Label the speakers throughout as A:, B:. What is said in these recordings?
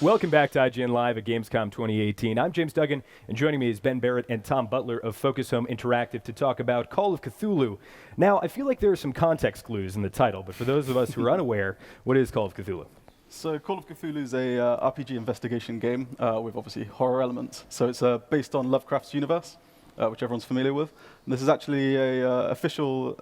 A: Welcome back to IGN Live at Gamescom 2018. I'm James Duggan, and joining me is Ben Barrett and Tom Butler of Focus Home Interactive to talk about Call of Cthulhu. Now, I feel like there are some context clues in the title, but for those of us who are unaware, what is Call of Cthulhu?
B: So Call of Cthulhu is a RPG investigation game with obviously horror elements. So it's based on Lovecraft's universe, which everyone's familiar with. And this is actually a official,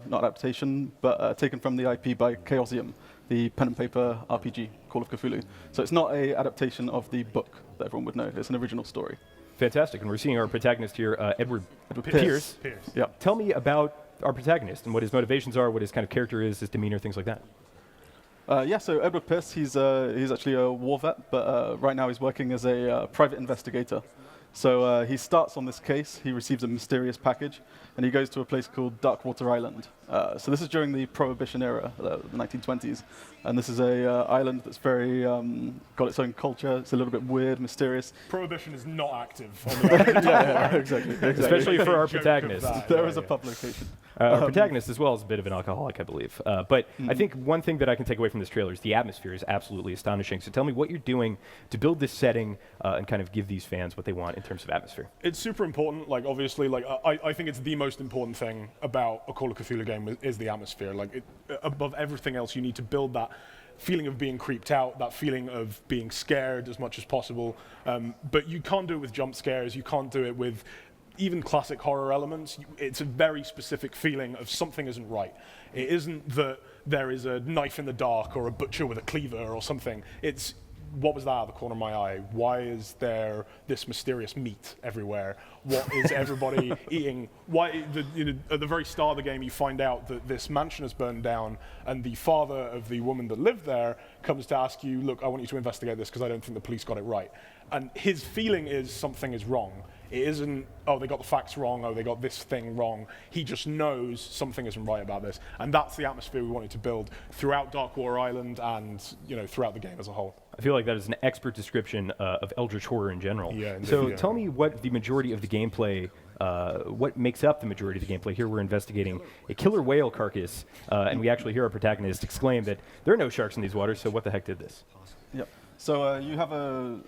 B: not adaptation, but taken from the IP by Chaosium, the pen and paper RPG Call of Cthulhu. So it's not an adaptation of the book that everyone would know. It's an original story.
A: Fantastic, and we're seeing our protagonist here, Edward Pierce.
B: Yeah.
A: Tell me about our protagonist and what his motivations are, what his kind of character is, his demeanor, things like that.
B: So Edward Pierce, he's actually a war vet, but right now he's working as a private investigator. So he starts on this case, he receives a mysterious package, and he goes to a place called Darkwater Island. So this is during the Prohibition era, the 1920s, and this is a island that's very, got its own culture, it's a little bit weird, mysterious.
C: Prohibition is not active on the island.
B: Yeah, exactly.
A: Especially for our protagonist.
B: There is a pub location.
A: Our protagonist as well is a bit of an alcoholic, I believe. But I think one thing that I can take away from this trailer is the atmosphere is absolutely astonishing. So tell me what you're doing to build this setting and kind of give these fans what they want in terms of atmosphere.
C: It's super important. Like, obviously, like I think it's the most important thing about a Call of Cthulhu game is the atmosphere. Like, above everything else, you need to build that feeling of being creeped out, that feeling of being scared as much as possible. But you can't do it with jump scares. You can't do it with even classic horror elements. It's a very specific feeling of something isn't right. It isn't that there is a knife in the dark or a butcher with a cleaver or something. It's, what was that out of the corner of my eye? Why is there this mysterious meat everywhere? What is everybody eating? Why, at the very start of the game, you find out that this mansion has burned down, and the father of the woman that lived there comes to ask you, look, I want you to investigate this because I don't think the police got it right. And his feeling is something is wrong. It isn't, oh, they got the facts wrong, oh, they got this thing wrong. He just knows something isn't right about this. And that's the atmosphere we wanted to build throughout Darkwater Island and, throughout the game as a whole.
A: I feel like that is an expert description of Eldritch horror in general.
C: Yeah,
A: so tell me what the majority of the gameplay, what makes up the majority of the gameplay. Here we're investigating a killer whale carcass, and we actually hear our protagonist exclaim that there are no sharks in these waters, so what the heck did this?
B: Yep. So you have a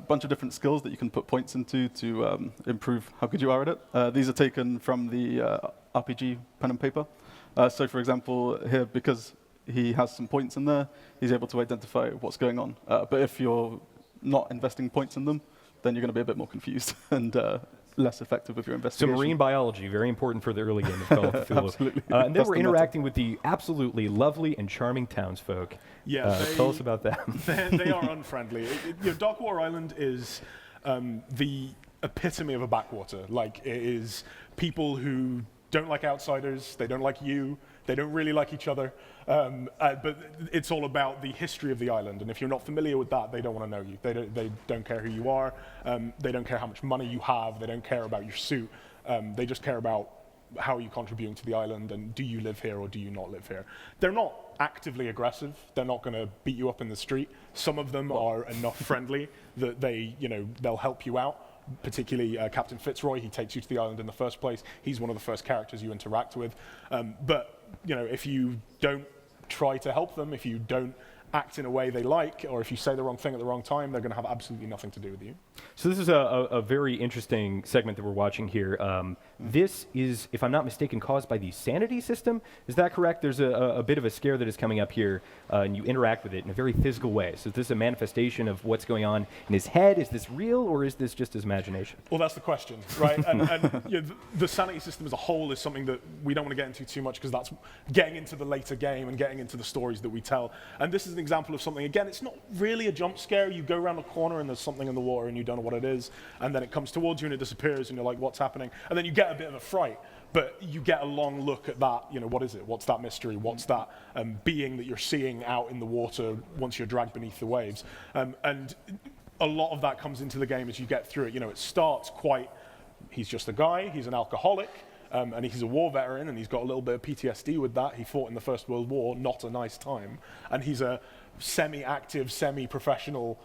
B: bunch of different skills that you can put points into to improve how good you are at it. These are taken from the RPG pen and paper. So for example, here, because he has some points in there, he's able to identify what's going on. But if you're not investing points in them, then you're going to be a bit more confused and less effective with your investigation.
A: So marine biology, very important for the early game of Call of Cthulhu.
B: Absolutely.
A: And then we're interacting with the absolutely lovely and charming townsfolk.
C: Yeah,
A: tell us about that.
C: They are unfriendly. Darkwater Island is the epitome of a backwater. Like, it is people who don't like outsiders, they don't like you, they don't really like each other, but it's all about the history of the island, and if you're not familiar with that, they don't want to know you. They don't care who you are, they don't care how much money you have, they don't care about your suit, they just care about how are you contributing to the island, and do you live here or do you not live here. They're not actively aggressive, they're not going to beat you up in the street. Some of them are enough friendly that they'll help you out. Particularly Captain Fitzroy, he takes you to the island in the first place. He's one of the first characters you interact with. But if you don't try to help them, if you don't act in a way they like, or if you say the wrong thing at the wrong time, they're going to have absolutely nothing to do with you.
A: So this is a very interesting segment that we're watching here. This is, if I'm not mistaken, caused by the Sanity System. Is that correct? There's a bit of a scare that is coming up here, and you interact with it in a very physical way. So is this a manifestation of what's going on in his head? Is this real, or is this just his imagination?
C: Well, that's the question, right? and the Sanity System as a whole is something that we don't want to get into too much, because that's getting into the later game and getting into the stories that we tell. And this is an example of something, again, it's not really a jump scare. You go around a corner and there's something in the water and you don't know what it is, and then it comes towards you and it disappears and you're like, what's happening? And then you get a bit of a fright, but you get a long look at that, what is it? What's that mystery? What's that being that you're seeing out in the water once you're dragged beneath the waves? And a lot of that comes into the game as you get through it. It starts quite, he's just a guy, he's an alcoholic, and he's a war veteran, and he's got a little bit of PTSD with that. He fought in the First World War, not a nice time. And he's a semi-active, semi-professional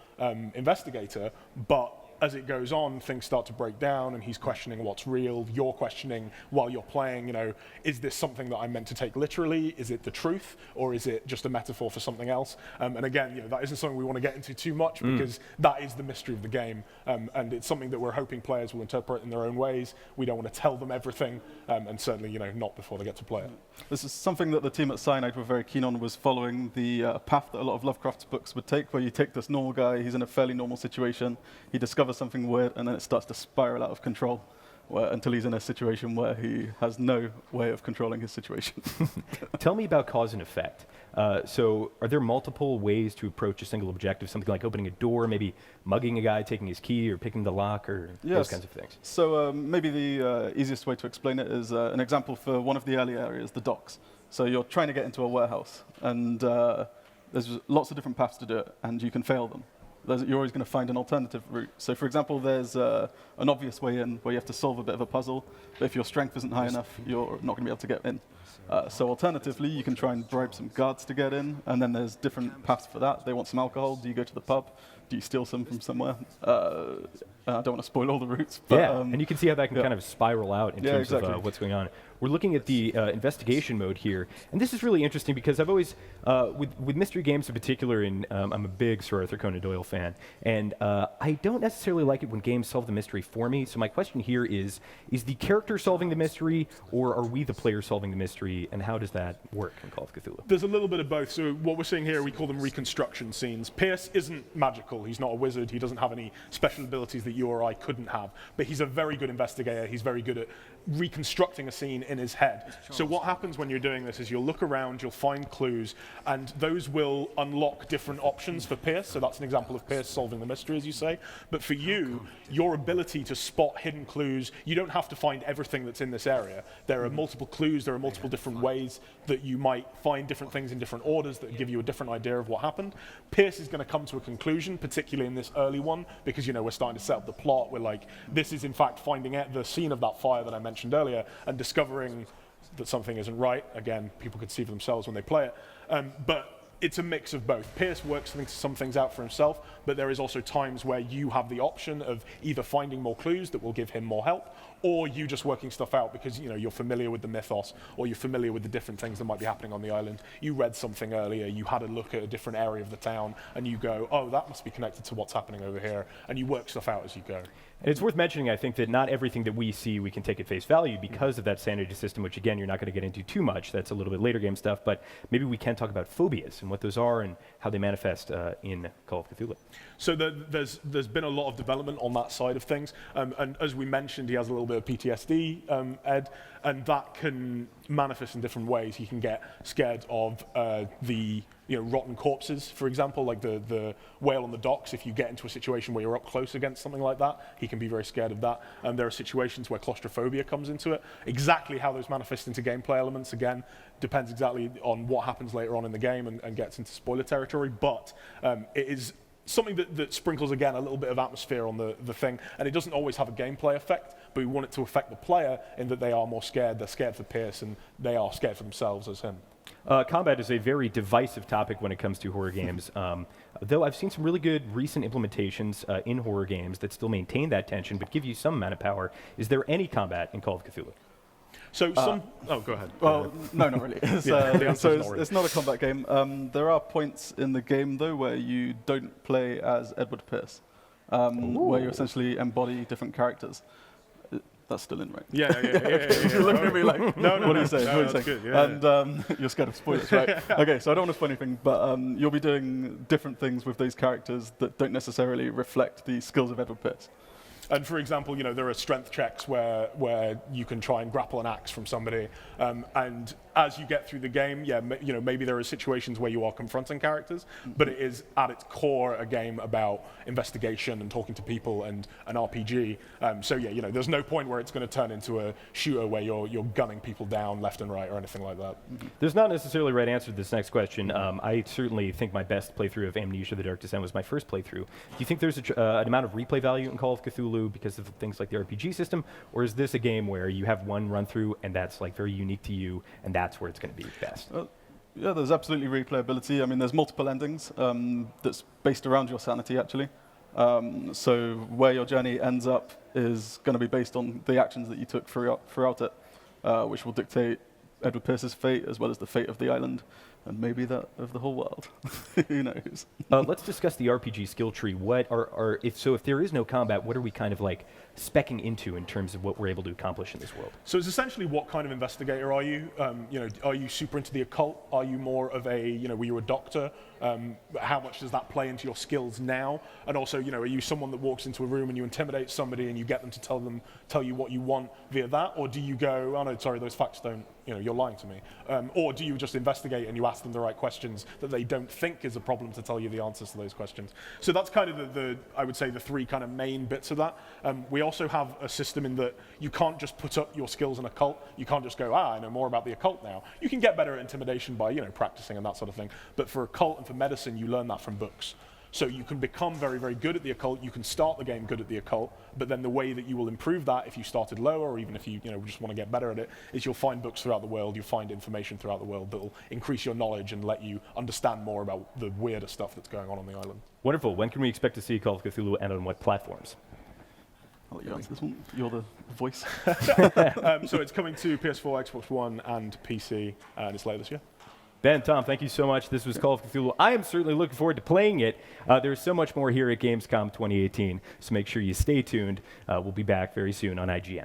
C: investigator, but as it goes on, things start to break down, and he's questioning what's real. You're questioning while you're playing, is this something that I'm meant to take literally? Is it the truth, or is it just a metaphor for something else? And again, that isn't something we want to get into too much, because that is the mystery of the game, and it's something that we're hoping players will interpret in their own ways. We don't want to tell them everything, and certainly, not before they get to play it.
B: This is something that the team at Cyanide were very keen on, was following the path that a lot of Lovecraft's books would take, where you take this normal guy, he's in a fairly normal situation, he discovers something weird, and then it starts to spiral out of control until he's in a situation where he has no way of controlling his situation.
A: Tell me about cause and effect. So are there multiple ways to approach a single objective, something like opening a door, maybe mugging a guy, taking his key, or picking the lock, or those kinds of things?
B: So maybe the easiest way to explain it is an example for one of the early areas, the docks. So you're trying to get into a warehouse, and there's lots of different paths to do it, and you can fail them. You're always going to find an alternative route. So for example, there's an obvious way in where you have to solve a bit of a puzzle, but if your strength isn't high enough, you're not going to be able to get in. So alternatively, you can try and bribe some guards to get in, and then there's different paths for that. They want some alcohol. Do you go to the pub? Do you steal some from somewhere? I don't want to spoil all the routes. But,
A: and you can see how that can kind of spiral out in terms of what's going on. We're looking at the investigation mode here, and this is really interesting because I've always, with mystery games in particular, and I'm a big Sir Arthur Conan Doyle fan, and I don't necessarily like it when games solve the mystery for me. So my question here is the character solving the mystery, or are we the player solving the mystery, and how does that work in Call of Cthulhu?
C: There's a little bit of both. So what we're seeing here, we call them reconstruction scenes. Pierce isn't magical. He's not a wizard. He doesn't have any special abilities that you or I couldn't have, but he's a very good investigator. He's very good at reconstructing a scene in his head. So what happens when you're doing this is you'll look around, you'll find clues, and those will unlock different options for Pierce. So that's an example of Pierce solving the mystery, as you say. But for you, your ability to spot hidden clues, you don't have to find everything that's in this area. There are multiple clues, there are multiple different ways that you might find different things in different orders that give you a different idea of what happened. Pierce is going to come to a conclusion, particularly in this early one, because we're starting to set up the plot. We're like, this is in fact finding out the scene of that fire that I mentioned earlier and discovering that something isn't right. Again, people could see for themselves when they play it. But it's a mix of both. Pierce works some things out for himself, but there is also times where you have the option of either finding more clues that will give him more help, or you just working stuff out because you're familiar with the mythos, or you're familiar with the different things that might be happening on the island. You read something earlier, you had a look at a different area of the town, and you go, oh, that must be connected to what's happening over here, and you work stuff out as you go.
A: And it's worth mentioning, I think, that not everything that we see we can take at face value because of that sanity system, which, again, you're not going to get into too much. That's a little bit later game stuff, but maybe we can talk about phobias and what those are and how they manifest in Call of Cthulhu.
C: So there's been a lot of development on that side of things, and as we mentioned, he has a little bit of PTSD, Ed, and that can manifest in different ways. He can get scared of the rotten corpses, for example, like the whale on the docks. If you get into a situation where you're up close against something like that, he can be very scared of that. And there are situations where claustrophobia comes into it. Exactly how those manifest into gameplay elements, again, depends exactly on what happens later on in the game and gets into spoiler territory, but it is something that sprinkles, again, a little bit of atmosphere on the thing, and it doesn't always have a gameplay effect, but we want it to affect the player in that they are more scared. They're scared for Pierce, and they are scared for themselves as him.
A: Combat is a very divisive topic when it comes to horror games, though I've seen some really good recent implementations in horror games that still maintain that tension but give you some amount of power. Is there any combat in Call of Cthulhu?
C: So go ahead.
B: Well, no, not really. It's not a combat game. There are points in the game, though, where you don't play as Edward Pierce, where you essentially embody different characters. That's still in, right?
C: Yeah.
B: You're looking at me like,
C: no,
B: what are you saying?
C: No,
B: what are you saying?
C: Good, yeah.
B: And you're scared of spoilers, right? Okay, so I don't want to spoil anything, but you'll be doing different things with those characters that don't necessarily reflect the skills of Edward Pierce.
C: And for example, there are strength checks where you can try and grapple an axe from somebody, and as you get through the game, maybe there are situations where you are confronting characters, but it is at its core a game about investigation and talking to people and an RPG. There's no point where it's going to turn into a shooter where you're gunning people down left and right or anything like that.
A: There's not necessarily a right answer to this next question. I certainly think my best playthrough of Amnesia: The Dark Descent was my first playthrough. Do you think there's an amount of replay value in Call of Cthulhu because of things like the RPG system, or is this a game where you have one run through and that's like very unique to you and that's where it's going to be best?
B: Yeah, there's absolutely replayability. I mean, there's multiple endings that's based around your sanity, actually. So where your journey ends up is going to be based on the actions that you took throughout it, which will dictate Edward Pierce's fate as well as the fate of the island, and maybe that of the whole world. Who knows?
A: Let's discuss the RPG skill tree. What if there is no combat, what are we kind of like speccing into in terms of what we're able to accomplish in this world?
C: So it's essentially, what kind of investigator are you? Are you super into the occult? Are you more of a, were you a doctor? How much does that play into your skills now? And also, are you someone that walks into a room and you intimidate somebody and you get them to tell you what you want via that? Or do you go, oh no, sorry, those facts don't, you're lying to me? Or do you just investigate and you ask them the right questions that they don't think is a problem to tell you the answers to those questions? So that's kind of I would say the three kind of main bits of that. We also have a system in that you can't just put up your skills in occult. You can't just go, I know more about the occult now. You can get better at intimidation by, practicing and that sort of thing. But for occult and for medicine, you learn that from books. So you can become very, very good at the occult. You can start the game good at the occult, but then the way that you will improve that if you started lower, or even if you just want to get better at it, is you'll find books throughout the world, you'll find information throughout the world that will increase your knowledge and let you understand more about the weirder stuff that's going on the island.
A: Wonderful. When can we expect to see Call of Cthulhu, and on what platforms?
B: I'll let you answer this one. You're the voice.
C: So it's coming to PS4, Xbox One, and PC, and it's later this year.
A: Ben, Tom, thank you so much. This was Call of Cthulhu. I am certainly looking forward to playing it. There's so much more here at Gamescom 2018, so make sure you stay tuned. We'll be back very soon on IGN.